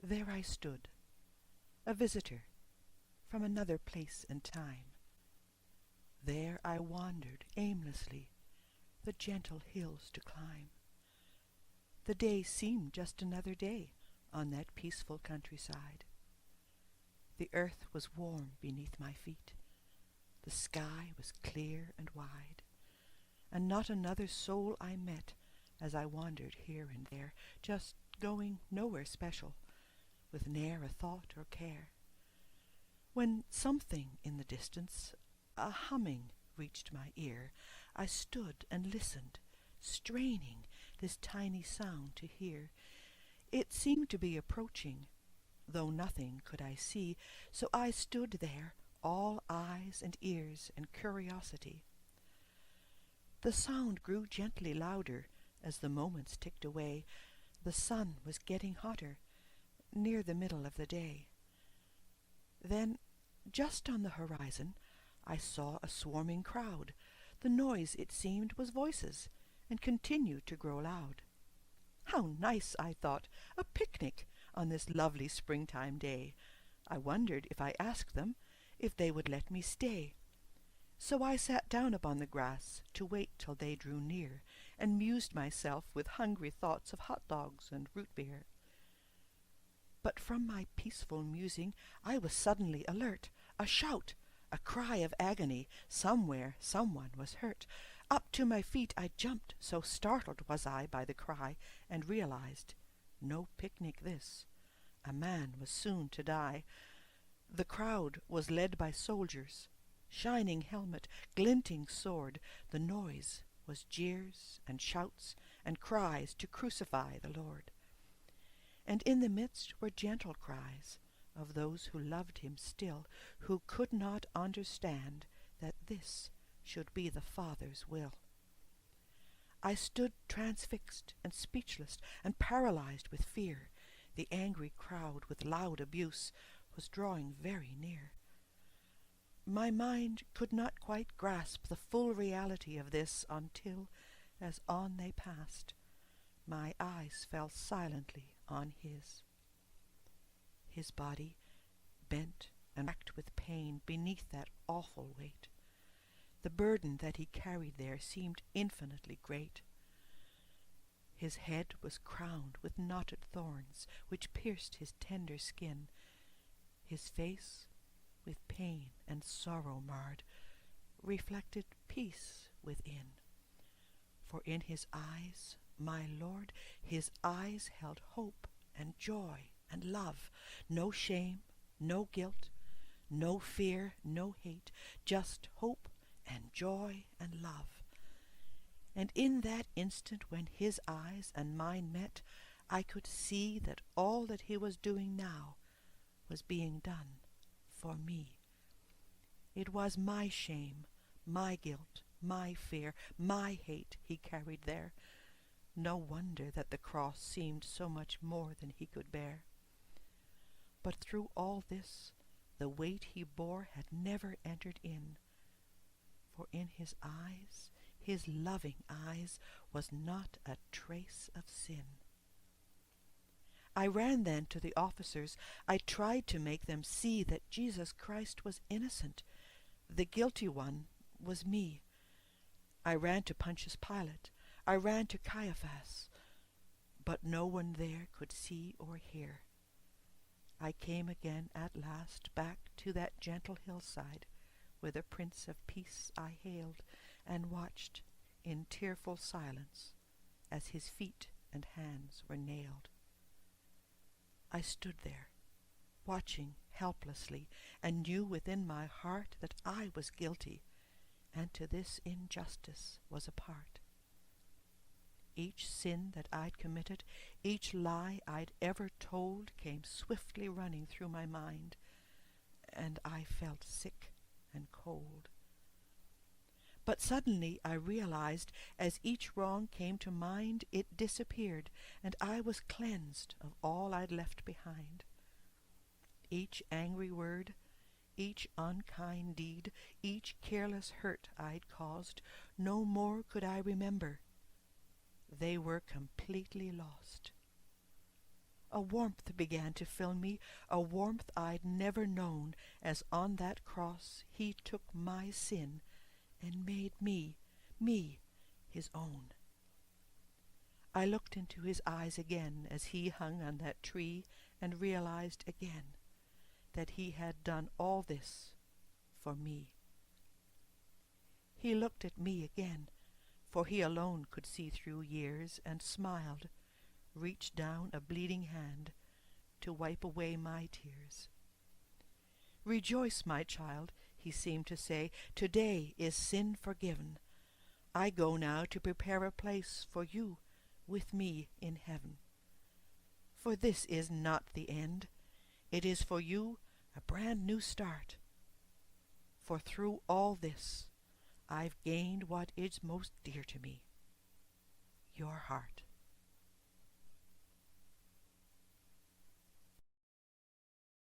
There I stood, a visitor from another place and time. There I wandered aimlessly, the gentle hills to climb. The day seemed just another day on that peaceful countryside. The earth was warm beneath my feet. The sky was clear and wide, and not another soul I met as I wandered here and there, just going nowhere special, with ne'er a thought or care. When something in the distance, a humming, reached my ear, I stood and listened, straining this tiny sound to hear. It seemed to be approaching, though nothing could I see, so I stood there, all eyes and ears and curiosity. The sound grew gently louder as the moments ticked away. The sun was getting hotter, near the middle of the day. Then, just on the horizon, I saw a swarming crowd. The noise, it seemed, was voices, and continued to grow loud. How nice, I thought, a picnic on this lovely springtime day. I wondered, if I asked them, if they would let me stay. So I sat down upon the grass to wait till they drew near, and mused myself with hungry thoughts of hot dogs and root beer. But from my peaceful musing I was suddenly alert. A shout, a cry of agony. Somewhere someone was hurt. Up to my feet I jumped, so startled was I by the cry, and realized, no picnic this. A man was soon to die. The crowd was led by soldiers, shining helmet, glinting sword. The noise was jeers and shouts and cries to crucify the Lord. And in the midst were gentle cries of those who loved him still, who could not understand that this should be the Father's will. I stood transfixed and speechless and paralyzed with fear. The angry crowd with loud abuse was drawing very near. My mind could not quite grasp the full reality of this until, as on they passed, my eyes fell silently on his. His body, bent and racked with pain beneath that awful weight. The burden that he carried there seemed infinitely great. His head was crowned with knotted thorns, which pierced his tender skin. His face, with pain and sorrow marred, reflected peace within. For in his eyes, my Lord, his eyes held hope and joy and love, no shame, no guilt, no fear, no hate, just hope and joy and love. And in that instant when his eyes and mine met, I could see that all that he was doing now was being done for me. It was my shame, my guilt, my fear, my hate he carried there. No wonder that the cross seemed so much more than he could bear. But through all this, the weight he bore had never entered in, for in his eyes, his loving eyes, was not a trace of sin. I ran then to the officers. I tried to make them see that Jesus Christ was innocent. The guilty one was me. I ran to Pontius Pilate. I ran to Caiaphas. But no one there could see or hear. I came again at last back to that gentle hillside where the Prince of Peace I hailed, and watched in tearful silence as his feet and hands were nailed. I stood there, watching helplessly, and knew within my heart that I was guilty, and to this injustice was a part. Each sin that I'd committed, each lie I'd ever told came swiftly running through my mind, and I felt sick and cold. But suddenly I realized, as each wrong came to mind, it disappeared, and I was cleansed of all I'd left behind. Each angry word, each unkind deed, each careless hurt I'd caused, no more could I remember. They were completely lost. A warmth began to fill me, a warmth I'd never known, as on that cross he took my sin and made me, his own. I looked into his eyes again as he hung on that tree and realized again that he had done all this for me. He looked at me again, for he alone could see through years, and smiled, reached down a bleeding hand to wipe away my tears. "Rejoice, my child," he seemed to say, "today is sin forgiven. I go now to prepare a place for you with me in heaven. For this is not the end. It is for you a brand new start. For through all this I've gained what is most dear to me, your heart."